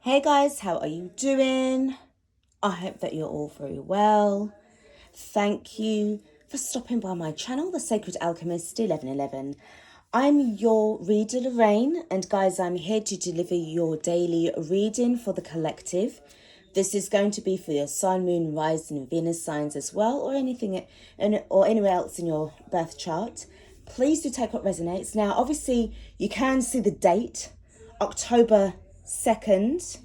Hey guys, how are you doing? I hope that you're all very well. Thank you for stopping by my channel, The Sacred Alchemist 1111. I'm your reader, Lorraine, and guys, I'm here to deliver your daily reading for the collective. This is going to be for your Sun, Moon, Rising, and Venus signs as well, or anything, or anywhere else in your birth chart. Please do take what resonates. Now, obviously, you can see the date, October 2nd,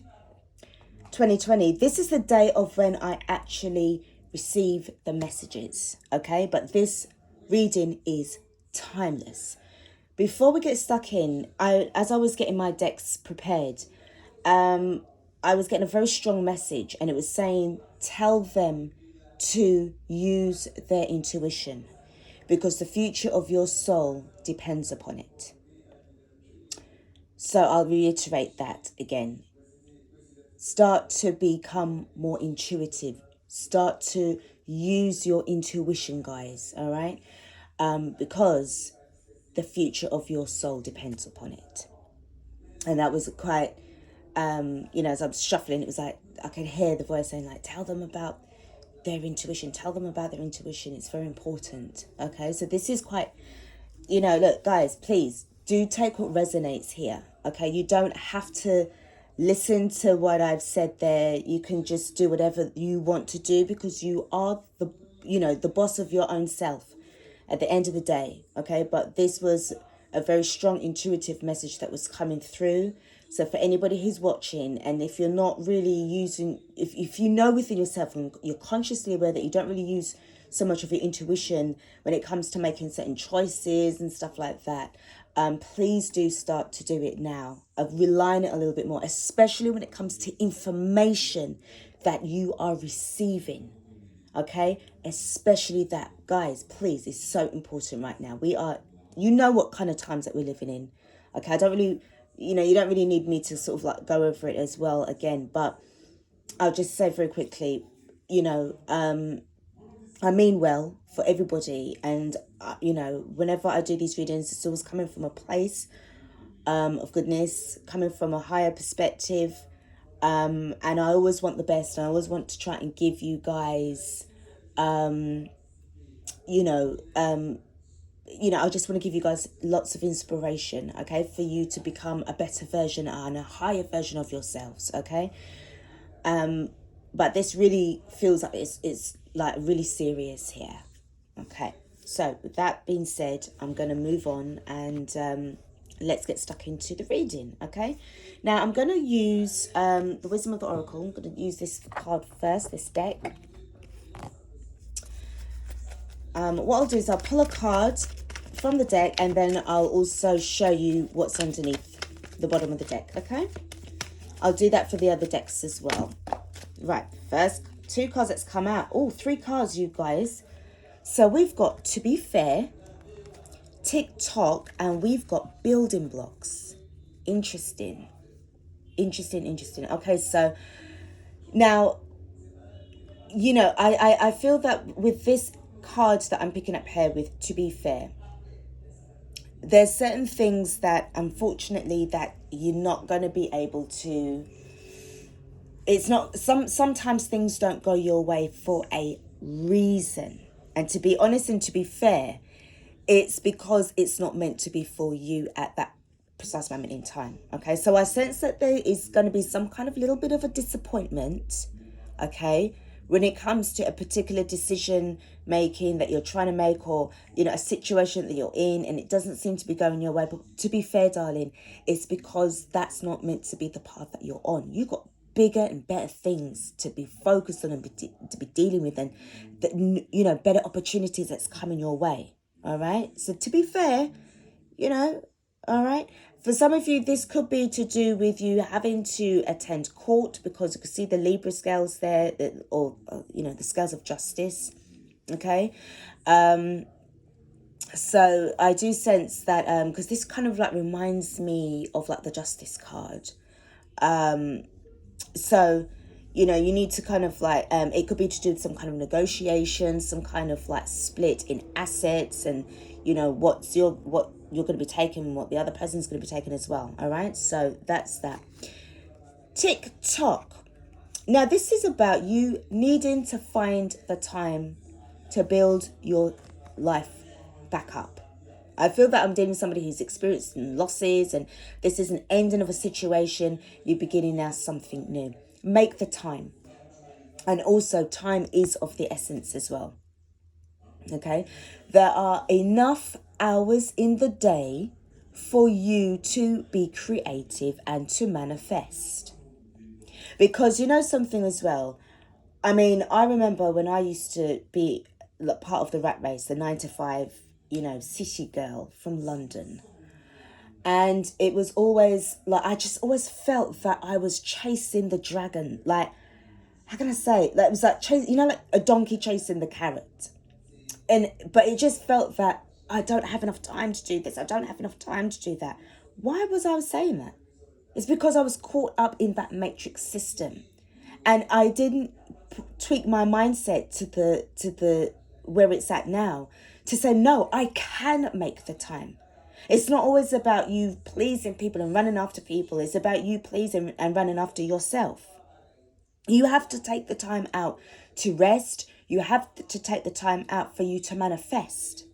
2020. This is the day of when I actually receive the messages, okay? But this reading is timeless. Before we get stuck in, as I was getting my decks prepared, I was getting a very strong message, and it was saying, tell them to use their intuition because the future of your soul depends upon it. So I'll reiterate that again. Start to become more intuitive. Start to use your intuition, guys, all right? Because the future of your soul depends upon it. And that was quite, as I was shuffling, it was like, I could hear the voice saying, like, tell them about their intuition. Tell them about their intuition. It's very important, okay? So this is quite, look, guys, please do take what resonates here, okay? You don't have to listen to what I've said there. You can just do whatever you want to do because you are the boss of your own self at the end of the day, okay? But this was a very strong intuitive message that was coming through. So for anybody who's watching, and if you're not really using, if you know within yourself and you're consciously aware that you don't really use so much of your intuition when it comes to making certain choices and stuff like that, please do start to do it now. Rely on it a little bit more, especially when it comes to information that you are receiving. Okay, especially that, guys, please, it's so important right now. We are, what kind of times that we're living in. Okay, I don't really, you don't really need me to sort of like go over it as well again, but I'll just say very quickly, I mean well for everybody, and whenever I do these readings, it's always coming from a place of goodness, coming from a higher perspective, and I always want the best, and I always want to try and give you guys, I just want to give you guys lots of inspiration, okay, for you to become a better version and a higher version of yourselves, okay? But this really feels like it's like really serious here. Okay, so with that being said, I'm going to move on and let's get stuck into the reading, okay? Now, I'm going to use the Wisdom of the Oracle. I'm going to use this card first, this deck. What I'll do is I'll pull a card from the deck, and then I'll also show you what's underneath the bottom of the deck, okay? I'll do that for the other decks as well. Right, first two cards that's come out. Oh, three cards, you guys. So we've got To Be Fair, TikTok, and we've got Building Blocks. Interesting. Okay, so now, I feel that with this card that I'm picking up here with To Be Fair, there's certain things that unfortunately that you're not going to be able to, it's not, sometimes things don't go your way for a reason. And to be honest and to be fair, it's because it's not meant to be for you at that precise moment in time. Okay, so I sense that there is going to be some kind of little bit of a disappointment, okay, when it comes to a particular decision making that you're trying to make, or a situation that you're in and it doesn't seem to be going your way. But to be fair, darling, it's because that's not meant to be the path that you're on. You got bigger and better things to be focused on and to be dealing with, and better opportunities that's coming your way. All right, so to be fair, all right, for some of you this could be to do with you having to attend court, because you can see the Libra scales there, or the scales of justice. Okay, so I do sense that because this kind of like reminds me of like the Justice card. So, you need to kind of like, it could be to do with some kind of negotiation, some kind of like split in assets, and, what you're going to be taking and what the other person's going to be taking as well. All right. So that's that. TikTok. Now, this is about you needing to find the time to build your life back up. I feel that I'm dealing with somebody who's experienced losses, and this is an ending of a situation. You're beginning now something new. Make the time. And also, time is of the essence as well. Okay? There are enough hours in the day for you to be creative and to manifest. Because you know something as well. I mean, I remember when I used to be part of the rat race, the 9 to 5, city girl from London. And it was always like, I just always felt that I was chasing the dragon. Like, how can I say? Like, it was like, like a donkey chasing the carrot. But it just felt that I don't have enough time to do this. I don't have enough time to do that. Why was I saying that? It's because I was caught up in that matrix system, and I didn't tweak my mindset to the where it's at now, to say, no, I can make the time. It's not always about you pleasing people and running after people. It's about you pleasing and running after yourself. You have to take the time out to rest. You have to take the time out for you to manifest.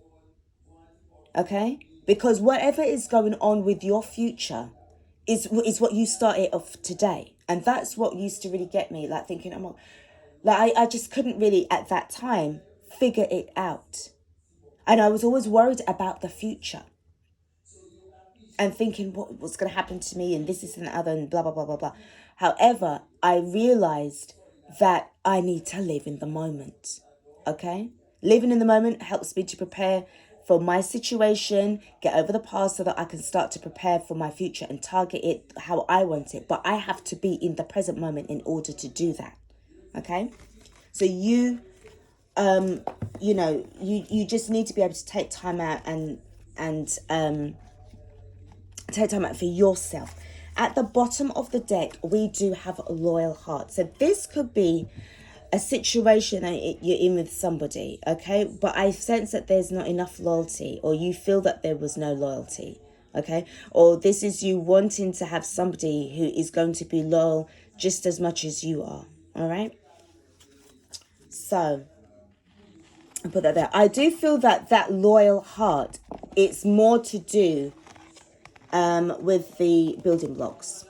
Okay? Because whatever is going on with your future is what you started off today. And that's what used to really get me, like thinking, I just couldn't really at that time figure it out. And I was always worried about the future and thinking what's going to happen to me, and this is and the other, and blah, blah, blah, blah, blah. However, I realized that I need to live in the moment. Okay? Living in the moment helps me to prepare for my situation, get over the past so that I can start to prepare for my future and target it how I want it. But I have to be in the present moment in order to do that. Okay? So you just need to be able to take time out and take time out for yourself. At the bottom of the deck, we do have a loyal heart. So this could be a situation that you're in with somebody, okay? But I sense that there's not enough loyalty, or you feel that there was no loyalty, okay? Or this is you wanting to have somebody who is going to be loyal just as much as you are, all right? So I'll put that there. I do feel that loyal heart, it's more to do with the building blocks.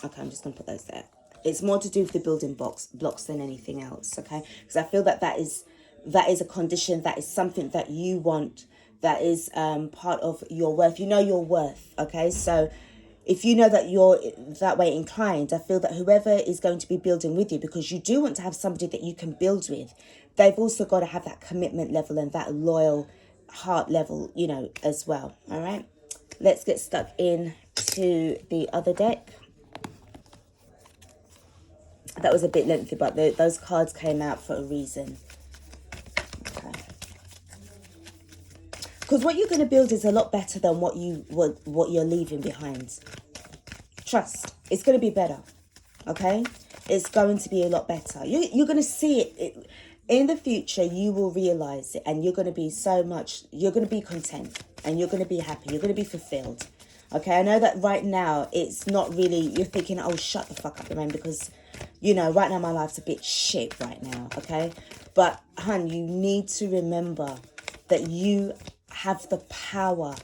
Okay, I'm just going to put those there. It's more to do with the building blocks than anything else, okay? Because I feel that is a condition, that is something that you want, that is part of your worth. You know your worth, okay? So if you know that you're that way inclined, I feel that whoever is going to be building with you, because you do want to have somebody that you can build with, they've also got to have that commitment level and that loyal heart level, as well, all right? Let's get stuck in to the other deck. That was a bit lengthy, but those cards came out for a reason. Okay. Because what you're going to build is a lot better than what you're leaving behind. Trust. It's going to be better. Okay? It's going to be a lot better. You're going to see it. In the future, you will realize it, and you're going to be you're going to be content, and you're going to be happy. You're going to be fulfilled. Okay? I know that right now, it's not really, you're thinking, oh, shut the fuck up, man, because right now my life's a bit shit right now, okay? But, hun, you need to remember that you have the power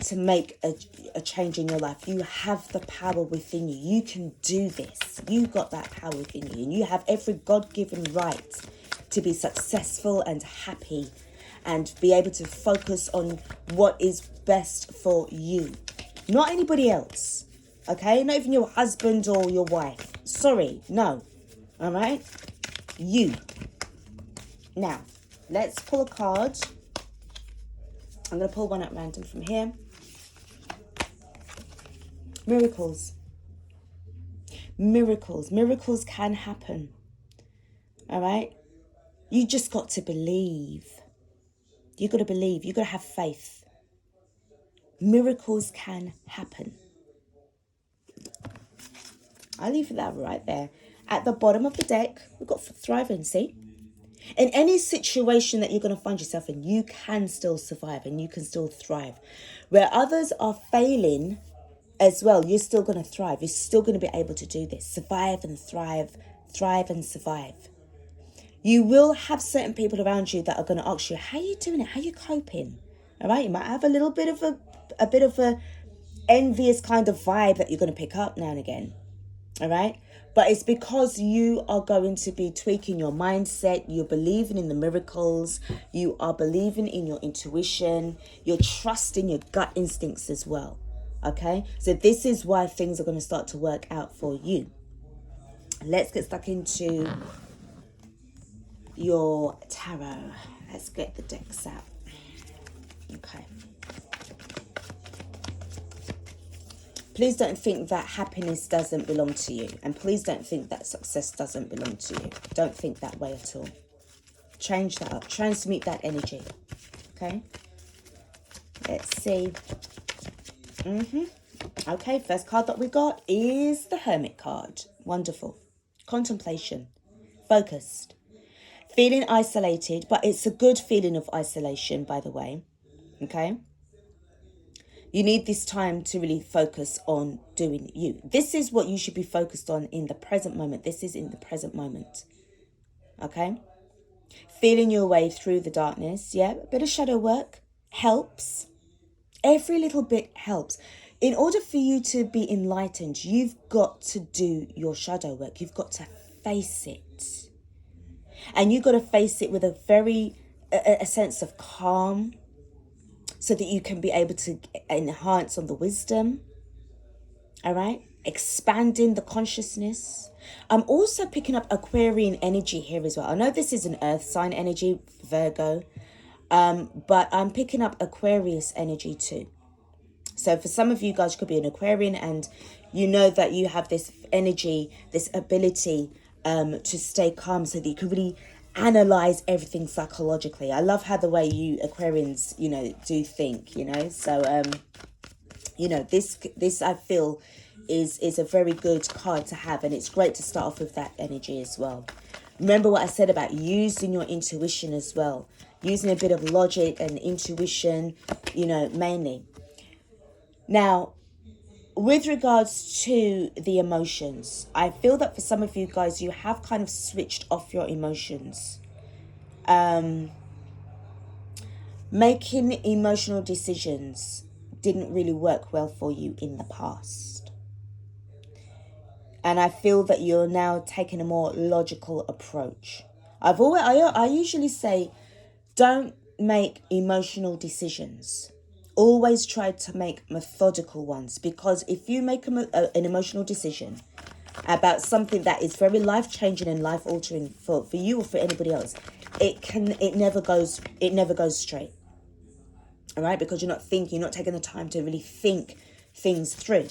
to make a change in your life. You have the power within you. You can do this. You got that power within you. And you have every God-given right to be successful and happy and be able to focus on what is best for you. Not anybody else. Okay? Not even your husband or your wife. Sorry. No. All right? You. Now, let's pull a card. I'm going to pull one at random from here. Miracles. Miracles. Miracles can happen. All right? You just got to believe. You got to believe. You got to have faith. Miracles can happen. I'll leave that right there. At the bottom of the deck, we've got thriving, see? In any situation that you're going to find yourself in, you can still survive and you can still thrive. Where others are failing, as well, you're still going to thrive. You're still going to be able to do this. Survive and thrive, thrive and survive. You will have certain people around you that are going to ask you, how are you doing it? How are you coping? All right. You might have a little bit of a envious kind of vibe that you're going to pick up now and again. All right. But it's because you are going to be tweaking your mindset. You're believing in the miracles. You are believing in your intuition. You're trusting your gut instincts as well. Okay. So this is why things are going to start to work out for you. Let's get stuck into your tarot. Let's get the decks out. Okay. Please don't think that happiness doesn't belong to you. And please don't think that success doesn't belong to you. Don't think that way at all. Change that up. Transmute that energy. Okay. Let's see. Okay, first card that we got is the Hermit card. Wonderful. Contemplation. Focused. Feeling isolated, but it's a good feeling of isolation, by the way. Okay. You need this time to really focus on doing you. This is what you should be focused on in the present moment. This is in the present moment. Okay? Feeling your way through the darkness. Yeah, a bit of shadow work helps. Every little bit helps. In order for you to be enlightened, you've got to do your shadow work. You've got to face it. And you've got to face it with a sense of calm, so that you can be able to enhance on the wisdom. All right. Expanding the consciousness. I'm also picking up Aquarian energy here as well. I know this is an earth sign energy, Virgo. But I'm picking up Aquarius energy too. So for some of you guys, you could be an Aquarian and you know that you have this energy, this ability to stay calm so that you can really analyze everything psychologically. I love how the way you Aquarians, do think, So, this I feel is a very good card to have, and it's great to start off with that energy as well. Remember what I said about using your intuition as well, using a bit of logic and intuition, mainly. Now, with regards to the emotions, I feel that for some of you guys, you have kind of switched off your emotions. Making emotional decisions didn't really work well for you in the past. And I feel that you're now taking a more logical approach. I usually say, don't make emotional decisions. Always try to make methodical ones, because if you make an emotional decision about something that is very life-changing and life-altering for you or for anybody else, it never goes straight. All right, because you're not taking the time to really think things through.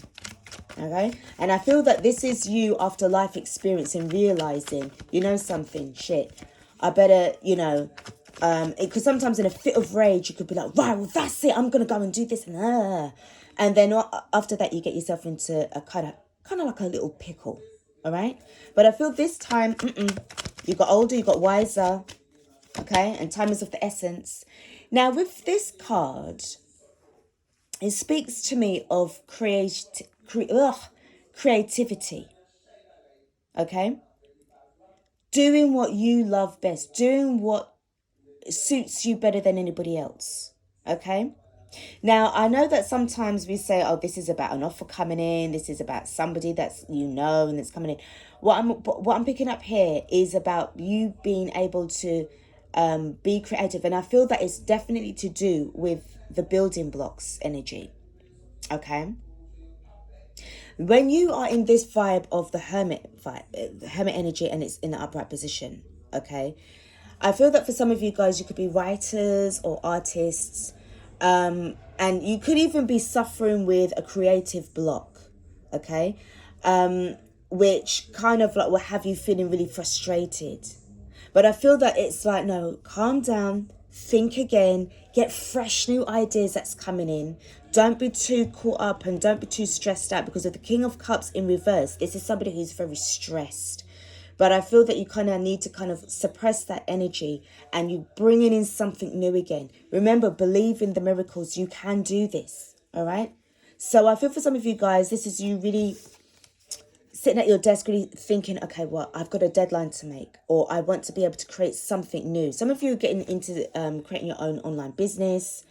Okay, and I feel that this is you after life experience and realizing, something, shit, I better, because sometimes in a fit of rage, you could be like, right, well, that's it, I'm going to go and do this. And then after that, you get yourself into a kind of like a little pickle. All right. But I feel this time, you got older, you got wiser. Okay. And time is of the essence. Now, with this card, it speaks to me of creativity. Okay. Doing what you love best. Doing what suits you better than anybody else. Okay. Now, I know that sometimes we say, oh, this is about an offer coming in. This is about somebody that's, and that's coming in. What I'm picking up here is about you being able to be creative. And I feel that it's definitely to do with the building blocks energy. Okay. When you are in this vibe of the hermit energy, and it's in the upright position. Okay. I feel that for some of you guys, you could be writers or artists. And you could even be suffering with a creative block, okay? Which kind of like will have you feeling really frustrated. But I feel that it's like, no, calm down, think again, get fresh new ideas that's coming in. Don't be too caught up and don't be too stressed out, because of the King of Cups in reverse, this is somebody who's very stressed. But I feel that you kind of need to kind of suppress that energy and you bringing in something new again. Remember, believe in the miracles. You can do this. All right. So I feel for some of you guys, this is you really sitting at your desk really thinking, okay, well, I've got a deadline to make, or I want to be able to create something new. Some of you are getting into creating your own online business,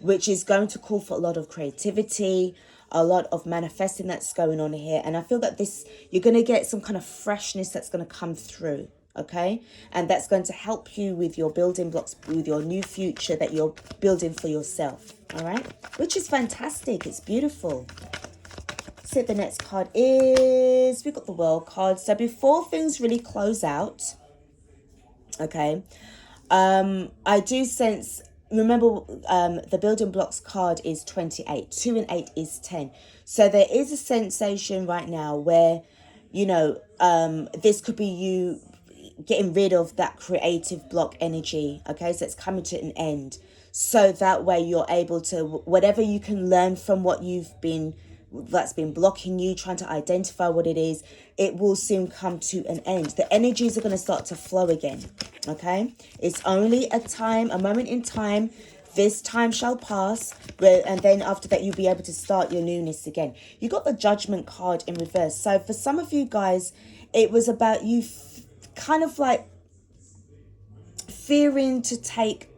which is going to call for a lot of creativity, a lot of manifesting that's going on here. And I feel that this, you're going to get some kind of freshness that's going to come through. Okay. And that's going to help you with your building blocks, with your new future that you're building for yourself. All right. Which is fantastic. It's beautiful. So the next card is, we've got the World card. So before things really close out, okay, I do sense, remember, the building blocks card is 28. 2 and 8 is 10. So there is a sensation right now where, you know, this could be you getting rid of that creative block energy. Okay, so it's coming to an end. So that way you're able to, whatever you can learn from what you've been, that's been blocking you, trying to identify what it is, it will soon come to an end. The energies are going to start to flow again. Okay, it's only a time, a moment in time. This time shall pass, and then after that you'll be able to start your newness again. You got the Judgment card in reverse. So for some of you guys, it was about you kind of like fearing to take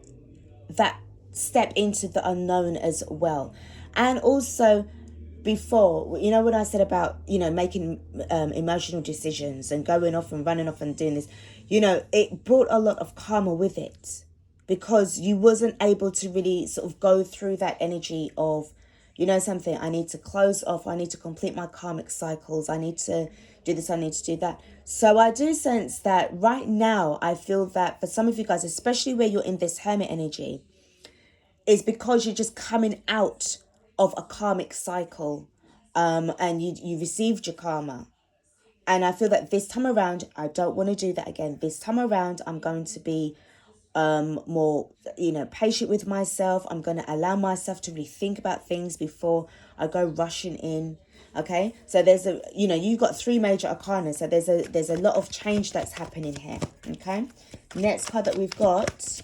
that step into the unknown as well. And also, before, you know, when I said about, you know, making emotional decisions and going off and running off and doing this, you know, it brought a lot of karma with it, because you wasn't able to really sort of go through that energy of, you know, something, I need to close off, I need to complete my karmic cycles, I need to do this, I need to do that. So I do sense that right now, I feel that for some of you guys, especially where you're in this Hermit energy, is because you're just coming out of a karmic cycle, and you received your karma. And I feel that this time around, I don't want to do that again. This time around, I'm going to be more, you know, patient with myself. I'm going to allow myself to really think about things before I go rushing in. Okay, so there's a, you know, you've got 3 major arcana, so there's a lot of change that's happening here. Okay, next card that we've got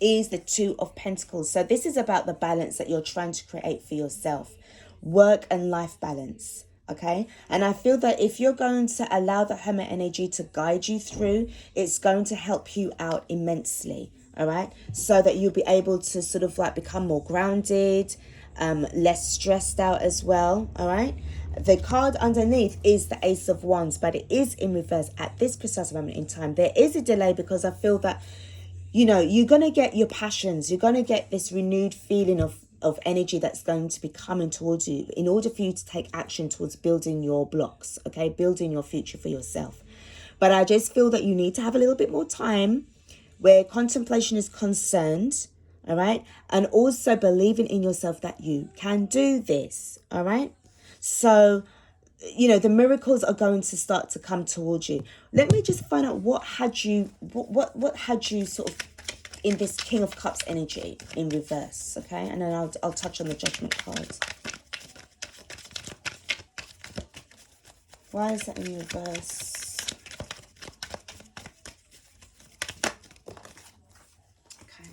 is the 2 of Pentacles. So this is about the balance that you're trying to create for yourself, work and life balance. Okay, and I feel that if you're going to allow the Hermit energy to guide you through, it's going to help you out immensely. All right, so that you'll be able to sort of like become more grounded, less stressed out as well. All right, the card underneath is the Ace of Wands, but it is in reverse at this precise moment in time. There is a delay because I feel that, you know, you're going to get your passions. You're going to get this renewed feeling of energy that's going to be coming towards you in order for you to take action towards building your blocks, okay? Building your future for yourself. But I just feel that you need to have a little bit more time where contemplation is concerned, all right? And also believing in yourself that you can do this, all right? So, you know, the miracles are going to start to come towards you. Let me just find out what had you sort of in this King of Cups energy in reverse, okay? And then I'll touch on the Judgment cards. Why is that in reverse? Okay.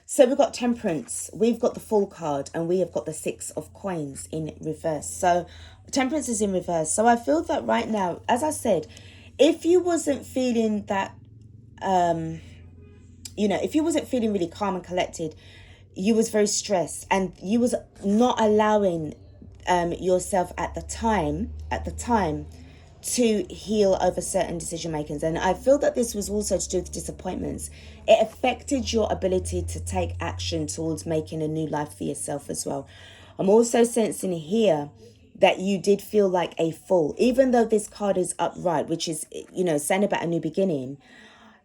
So we've got Temperance, we've got the Fool card, and we have got the 6 of Coins in reverse. So Temperance is in reverse. So I feel that right now, as I said, if you wasn't feeling that, you know, if you wasn't feeling really calm and collected, you was very stressed, and you was not allowing yourself at the time to heal over certain decision makings. And I feel that this was also to do with disappointments. It affected your ability to take action towards making a new life for yourself as well. I'm also sensing here that you did feel like a fool, even though this card is upright, which is, you know, saying about a new beginning.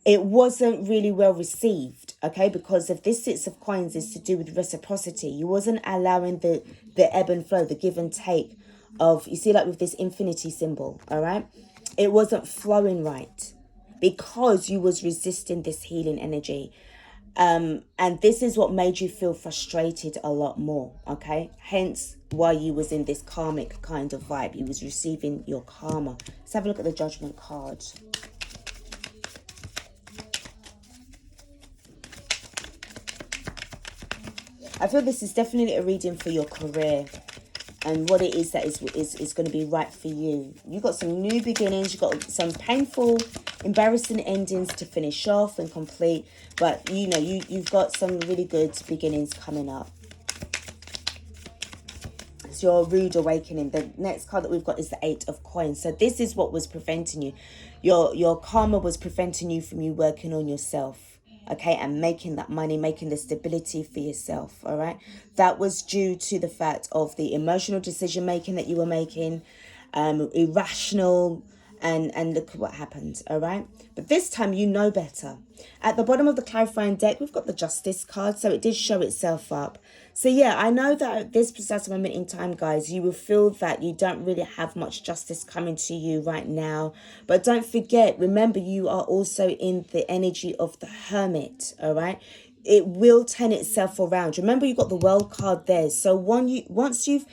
It wasn't really well received, okay, because if this 6 of Coins is to do with reciprocity, you wasn't allowing the ebb and flow, the give and take of, you see, like with this infinity symbol, all right, it wasn't flowing right because you was resisting this healing energy. And this is what made you feel frustrated a lot more, okay? Hence why you was in this karmic kind of vibe. You was receiving your karma. Let's have a look at the Judgment card. I feel this is definitely a reading for your career and what it is that is going to be right for you. You've got some new beginnings. You've got some painful, embarrassing endings to finish off and complete. But, you know, you've got some really good beginnings coming up. It's your rude awakening. The next card that we've got is the Eight of Coins. So this is what was preventing you. Your karma was preventing you from you working on yourself. Okay, and making that money, making the stability for yourself, all right? That was due to the fact of the emotional decision making that you were making, irrational, and look what happened, all right? But this time you know better. At the bottom of the clarifying deck, we've got the Justice card, so it did show itself up. So yeah, I know that at this precise moment in time, guys, you will feel that you don't really have much justice coming to you right now. But don't forget, remember, you are also in the energy of the Hermit, all right? It will turn itself around. Remember, you got the World card there. So once you've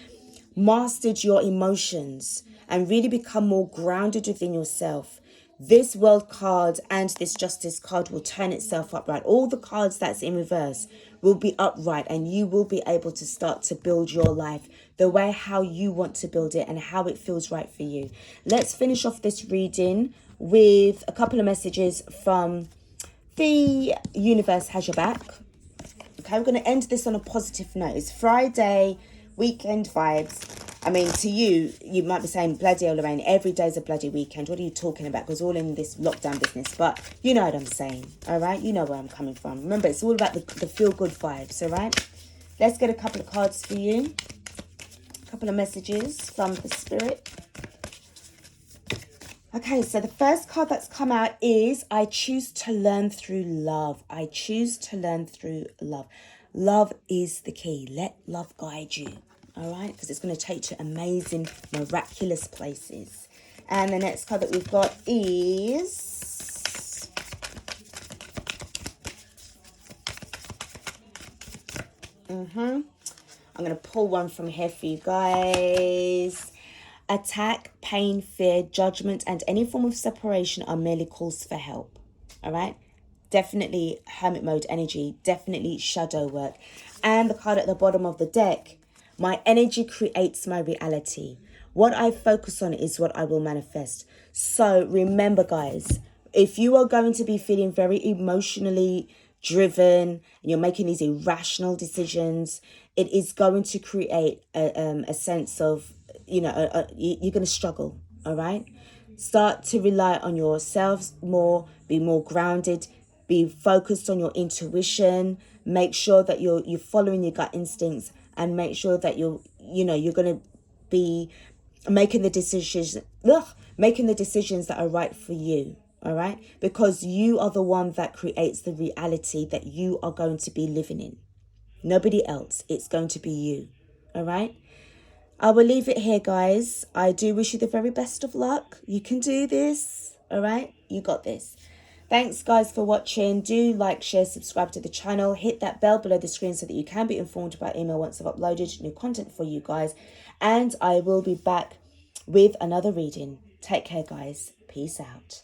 mastered your emotions and really become more grounded within yourself, this World card and this Justice card will turn itself upright. All the cards that's in reverse will be upright, and you will be able to start to build your life the way how you want to build it and how it feels right for you. Let's finish off this reading with a couple of messages from the universe has your back. Okay, we're going to end this on a positive note. It's Friday, weekend vibes. I mean, to you, you might be saying, bloody hell, Lorraine, every day's a bloody weekend. What are you talking about? Because all in this lockdown business. But you know what I'm saying, all right? You know where I'm coming from. Remember, it's all about the feel-good vibes, all right? Let's get a couple of cards for you. A couple of messages from the spirit. Okay, so the first card that's come out is I choose to learn through love. I choose to learn through love. Love is the key. Let love guide you. All right, because it's going to take you to amazing, miraculous places. And the next card that we've got is I'm going to pull one from here for you guys. Attack, pain, fear, judgment, and any form of separation are merely calls for help. All right. Definitely hermit mode energy. Definitely shadow work. And the card at the bottom of the deck. My energy creates my reality. What I focus on is what I will manifest. So remember, guys, if you are going to be feeling very emotionally driven and you're making these irrational decisions, it is going to create a sense of, you know, you're going to struggle. All right. Start to rely on yourselves more, be more grounded, be focused on your intuition, make sure that you're following your gut instincts, and make sure that you're going to be making the decisions that are right for you. All right, because you are the one that creates the reality that you are going to be living in. Nobody else. It's going to be you. All right. I will leave it here, guys. I do wish you the very best of luck. You can do this. All right. You got this. Thanks, guys, for watching. Do like, share, subscribe to the channel. Hit that bell below the screen so that you can be informed by email once I've uploaded new content for you guys. And I will be back with another reading. Take care, guys. Peace out.